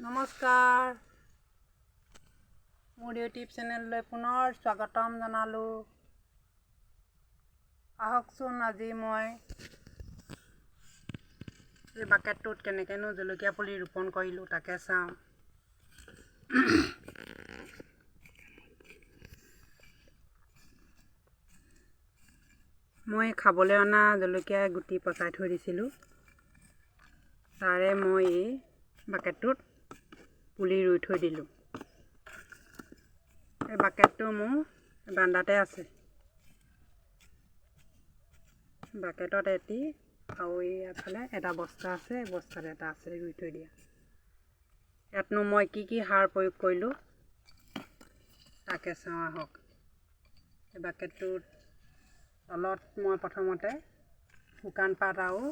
নমস্কাৰ, মোৰ ইউটিউব চেনেললৈ পুনৰ স্বাগতম জনালোঁ। আহকচোন আজি মই এই বাকেটটোত কেনেকৈনো জলকীয়া পুলি ৰোপণ কৰিলোঁ তাকে চাওঁ। মই খাবলৈ অনা জলকীয়া গুটি পচাই থৈ দিছিলোঁ, তাৰে মই এই বাকেটটোত পুলি ৰুই থৈ দিলোঁ। এই বাকেটটো মোৰ বাৰান্দাতে আছে। বাকেটত এটি আৰু এইফালে এটা বস্তা আছে, বস্তাত এটা আছে ৰুই থৈ দিয়া। ইয়াতনো মই কি সাৰ প্ৰয়োগ কৰিলোঁ তাকে চাওঁ আহক। এই বাকেটটোত তলত মই প্ৰথমতে শুকান পাত আৰু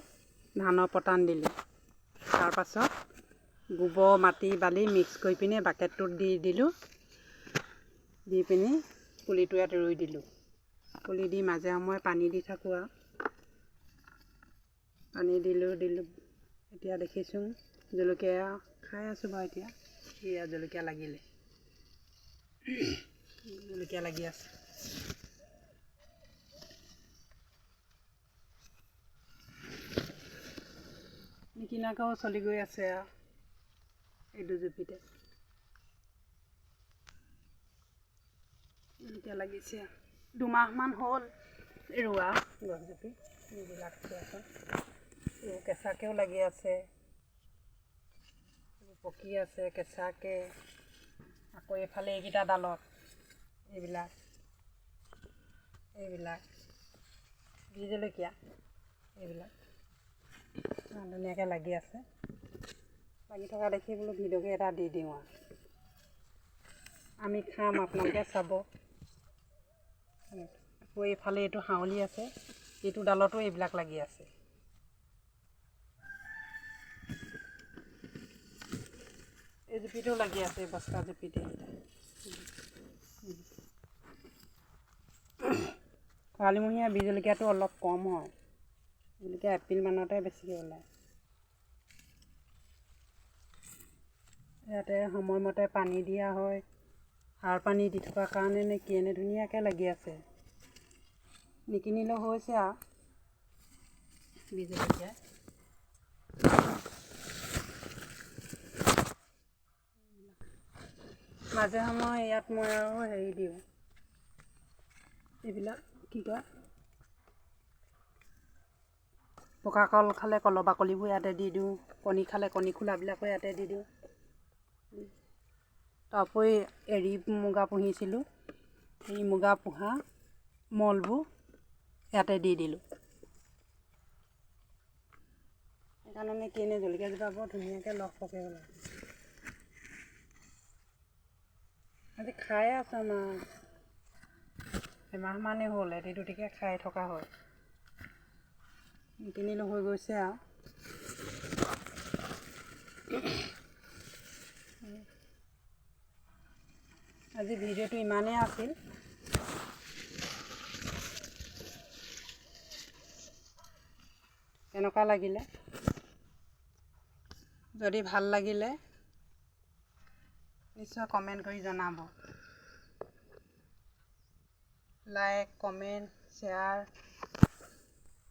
ধানৰ পটান দিলোঁ। তাৰপাছত গোবৰ মাটি বালি মিক্স কৰি পিনে বাকেটটোত দি দিলোঁ। দি পিনি পুলিটো ইয়াত ৰুই দিলোঁ। পুলি দি মাজে সময়ে পানী দি থাকোঁ আৰু পানী দিলোঁ। এতিয়া দেখিছোঁ জলকীয়া খাই আছোঁ বাৰু। এতিয়া এয়া জলকীয়া লাগিলে, জলকীয়া লাগি আছে। নিকিনাকৈও চলি গৈ আছে আৰু এই দুজুপিতে জলকীয়া লাগিছে। 2 মাহমান হ'ল ৰোৱা গছজুপি। এইবিলাক আছে, এইবোৰ কেঁচাকৈও লাগি আছে, এইবোৰ পকি আছে কেঁচাকৈ। আকৌ এইফালে এইকেইটা ডালত এইবিলাক বি জলকীয়া এইবিলাক ধুনীয়াকৈ লাগি আছে। লাগি থকা দেখি বোলো ভিডিঅ'কে এটা দি দিওঁ আৰু আমি খাম, আপোনালোকে চাব। আকৌ এইফালে এইটো হাউলি আছে, এইটো ডালতো এইবিলাক লাগি আছে। এই জুপিটো লাগি আছে, এই বস্তা জুপিতে। খৰালিমহীয়া বি জলকীয়াটো অলপ কম হয়, জলকীয়া এপ্ৰিল মানতে বেছিকৈ ওলায়। ইয়াতে সময়মতে পানী দিয়া হয়, সাৰ পানী দি থকাৰ কাৰণে নে কি এনে ধুনীয়াকৈ লাগি আছে। নিকিনিলেও হৈছে আৰু বি জলকীয়া। মাজে সময়ে ইয়াত মই আৰু হেৰি দিওঁ, এইবিলাক কি কয়, পকা কল খালে কলৰ বাকলিবোৰ ইয়াতে দি দিওঁ, কণী খালে কণী খোলাবিলাকো ইয়াতে দি দিওঁ। তাৰোপৰি এৰী মুগা পুহিছিলোঁ, এই মুগা পোহা মলবোৰ ইয়াতে দি দিলোঁ। সেইকাৰণে কি এনে জলকীয়াজোপা বৰ ধুনীয়াকৈ লহপহকৈ ওলায়। আজি খাই আছে আমাৰ এমাহমানেই হ'ল, এটি দুটিকৈ খাই থকা হয়। নিকিনিলেও হৈ গৈছে আৰু আজি ভিডিঅ'টো ইমানেই আছিল। কেনেকুৱা লাগিলে, যদি ভাল লাগিলে নিশ্চয় কমেণ্ট কৰি জনাব। লাইক, কমেণ্ট, শ্বেয়াৰ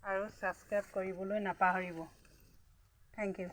আৰু ছাবস্ক্ৰাইব কৰিবলৈ নাপাহৰিব। Thank U.